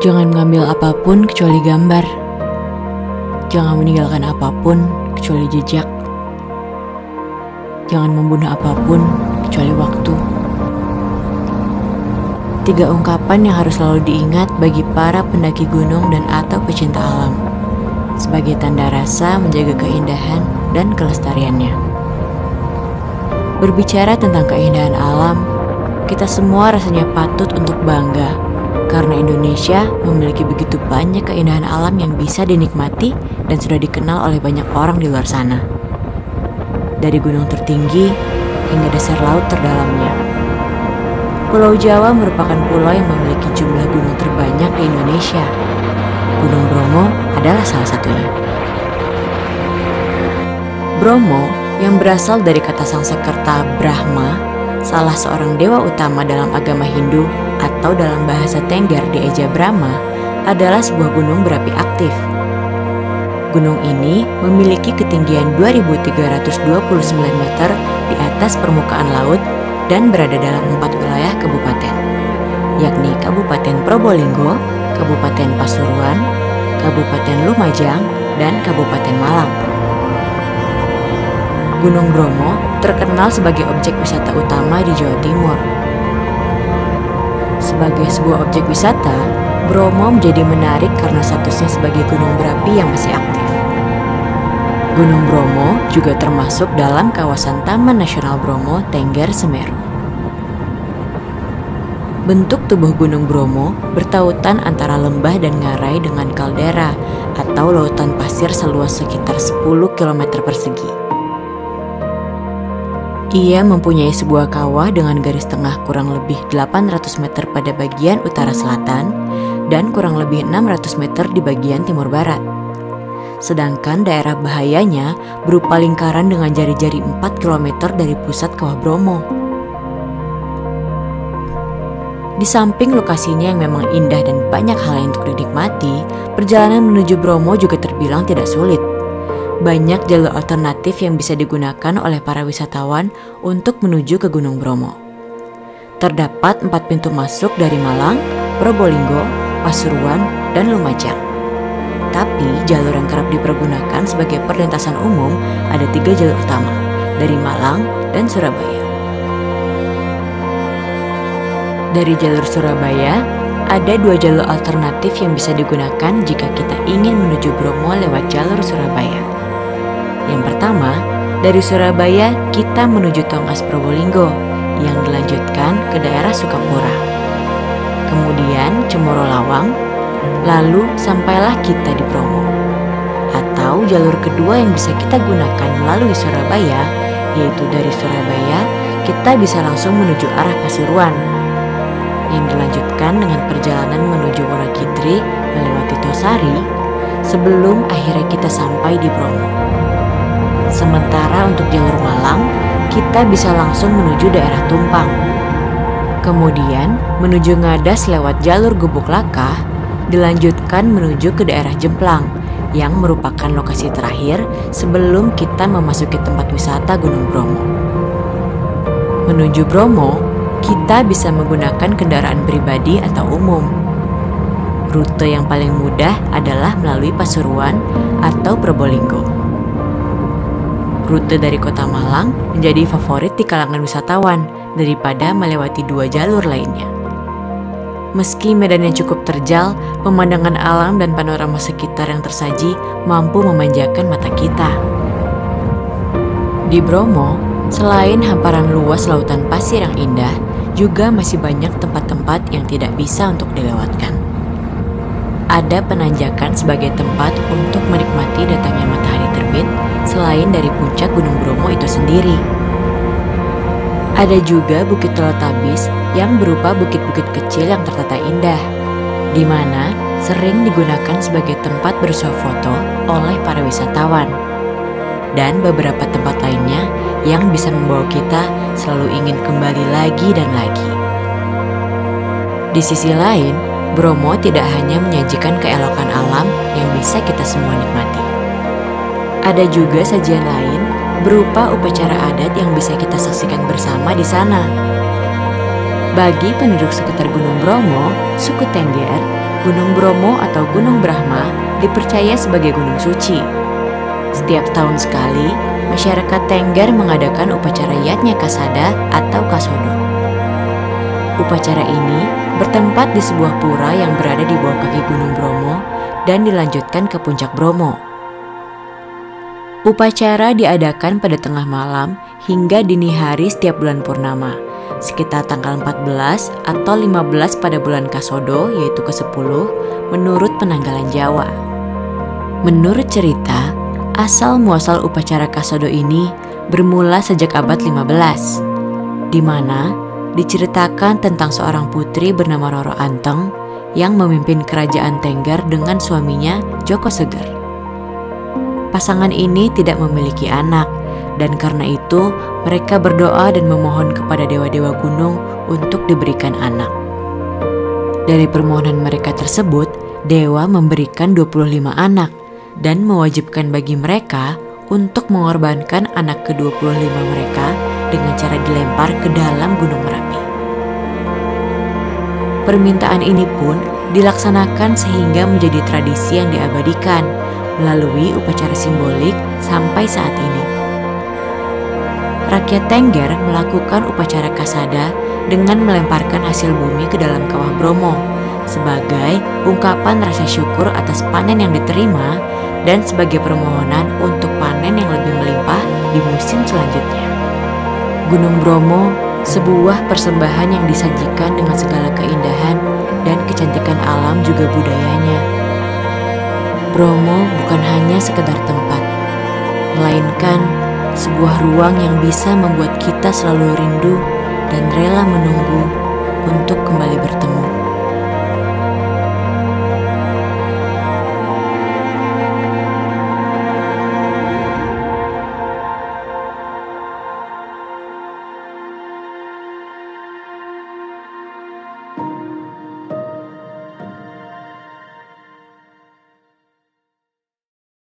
Jangan mengambil apapun kecuali gambar. Jangan meninggalkan apapun kecuali jejak. Jangan membunuh apapun kecuali waktu. 3 ungkapan yang harus selalu diingat bagi para pendaki gunung dan atau pecinta alam, sebagai tanda rasa menjaga keindahan dan kelestariannya. Berbicara tentang keindahan alam, kita semua rasanya patut untuk bangga karena Indonesia memiliki begitu banyak keindahan alam yang bisa dinikmati dan sudah dikenal oleh banyak orang di luar sana. Dari gunung tertinggi hingga dasar laut terdalamnya. Pulau Jawa merupakan pulau yang memiliki jumlah gunung terbanyak di Indonesia. Gunung Bromo adalah salah satunya. Bromo yang berasal dari kata Sanskerta Brahma, salah seorang dewa utama dalam agama Hindu atau dalam bahasa Tengger dieja Brahma, adalah sebuah gunung berapi aktif. Gunung ini memiliki ketinggian 2.329 meter di atas permukaan laut dan berada dalam 4 wilayah kabupaten, yakni Kabupaten Probolinggo, Kabupaten Pasuruan, Kabupaten Lumajang, dan Kabupaten Malang. Gunung Bromo terkenal sebagai objek wisata utama di Jawa Timur. Sebagai sebuah objek wisata, Bromo menjadi menarik karena statusnya sebagai gunung berapi yang masih aktif. Gunung Bromo juga termasuk dalam kawasan Taman Nasional Bromo Tengger Semeru. Bentuk tubuh Gunung Bromo bertautan antara lembah dan ngarai dengan kaldera atau lautan pasir seluas sekitar 10 km persegi. Ia mempunyai sebuah kawah dengan garis tengah kurang lebih 800 meter pada bagian utara selatan dan kurang lebih 600 meter di bagian timur barat. Sedangkan daerah bahayanya berupa lingkaran dengan jari-jari 4 km dari pusat kawah Bromo. Di samping lokasinya yang memang indah dan banyak hal yang untuk dinikmati, perjalanan menuju Bromo juga terbilang tidak sulit. Banyak jalur alternatif yang bisa digunakan oleh para wisatawan untuk menuju ke Gunung Bromo. Terdapat 4 pintu masuk dari Malang, Probolinggo, Pasuruan, dan Lumajang. Tapi jalur yang kerap dipergunakan sebagai perlintasan umum ada 3 jalur utama, dari Malang dan Surabaya. Dari jalur Surabaya, ada 2 jalur alternatif yang bisa digunakan jika kita ingin menuju Bromo lewat jalur Surabaya. Yang pertama, dari Surabaya kita menuju Tongkas Probolinggo yang dilanjutkan ke daerah Sukapura. Kemudian Cemoro Lawang, lalu sampailah kita di Bromo. Atau jalur kedua yang bisa kita gunakan melalui Surabaya, yaitu dari Surabaya kita bisa langsung menuju arah Pasuruan, yang dilanjutkan dengan perjalanan menuju Wonokitri melewati Tosari sebelum akhirnya kita sampai di Bromo. Sementara untuk jalur Malang, kita bisa langsung menuju daerah Tumpang. Kemudian menuju Ngadas lewat jalur Gubuk Lakah, dilanjutkan menuju ke daerah Jemplang, yang merupakan lokasi terakhir sebelum kita memasuki tempat wisata Gunung Bromo. Menuju Bromo, kita bisa menggunakan kendaraan pribadi atau umum. Rute yang paling mudah adalah melalui Pasuruan atau Probolinggo. Rute dari kota Malang menjadi favorit di kalangan wisatawan daripada melewati 2 jalur lainnya. Meski medannya cukup terjal, pemandangan alam dan panorama sekitar yang tersaji mampu memanjakan mata kita. Di Bromo, selain hamparan luas lautan pasir yang indah, juga masih banyak tempat-tempat yang tidak bisa untuk dilewatkan. Ada penanjakan sebagai tempat untuk menikmati datangnya matahari terbit selain dari puncak Gunung Bromo itu sendiri. Ada juga Bukit Teletabis yang berupa bukit-bukit kecil yang tertata indah, di mana sering digunakan sebagai tempat bersuah foto oleh para wisatawan. Dan beberapa tempat lainnya yang bisa membawa kita selalu ingin kembali lagi dan lagi. Di sisi lain, Bromo tidak hanya menyajikan keelokan alam yang bisa kita semua nikmati. Ada juga sajian lain berupa upacara adat yang bisa kita saksikan bersama di sana. Bagi penduduk sekitar Gunung Bromo, suku Tengger, Gunung Bromo atau Gunung Brahma dipercaya sebagai gunung suci. Setiap tahun sekali, masyarakat Tengger mengadakan upacara Yatnya Kasada atau Kasodo. Upacara ini bertempat di sebuah pura yang berada di bawah kaki Gunung Bromo dan dilanjutkan ke puncak Bromo. Upacara diadakan pada tengah malam hingga dini hari setiap bulan purnama, sekitar tanggal 14 atau 15 pada bulan Kasodo yaitu ke-10 menurut penanggalan Jawa. Menurut cerita, asal muasal upacara Kasodo ini bermula sejak abad 15, di mana diceritakan tentang seorang putri bernama Roro Anteng yang memimpin kerajaan Tengger dengan suaminya Joko Seger. Pasangan ini tidak memiliki anak, dan karena itu mereka berdoa dan memohon kepada dewa-dewa gunung untuk diberikan anak. Dari permohonan mereka tersebut, dewa memberikan 25 anak dan mewajibkan bagi mereka untuk mengorbankan anak ke-25 mereka dengan cara dilempar ke dalam Gunung Merapi. Permintaan ini pun dilaksanakan sehingga menjadi tradisi yang diabadikan melalui upacara simbolik sampai saat ini. Rakyat Tengger melakukan upacara Kasada dengan melemparkan hasil bumi ke dalam kawah Bromo sebagai ungkapan rasa syukur atas panen yang diterima dan sebagai permohonan untuk panen yang lebih melimpah di musim selanjutnya. Gunung Bromo, sebuah persembahan yang disajikan dengan segala keindahan dan kecantikan alam juga budayanya. Bromo bukan hanya sekedar tempat, melainkan sebuah ruang yang bisa membuat kita selalu rindu dan rela menunggu untuk kembali bertemu.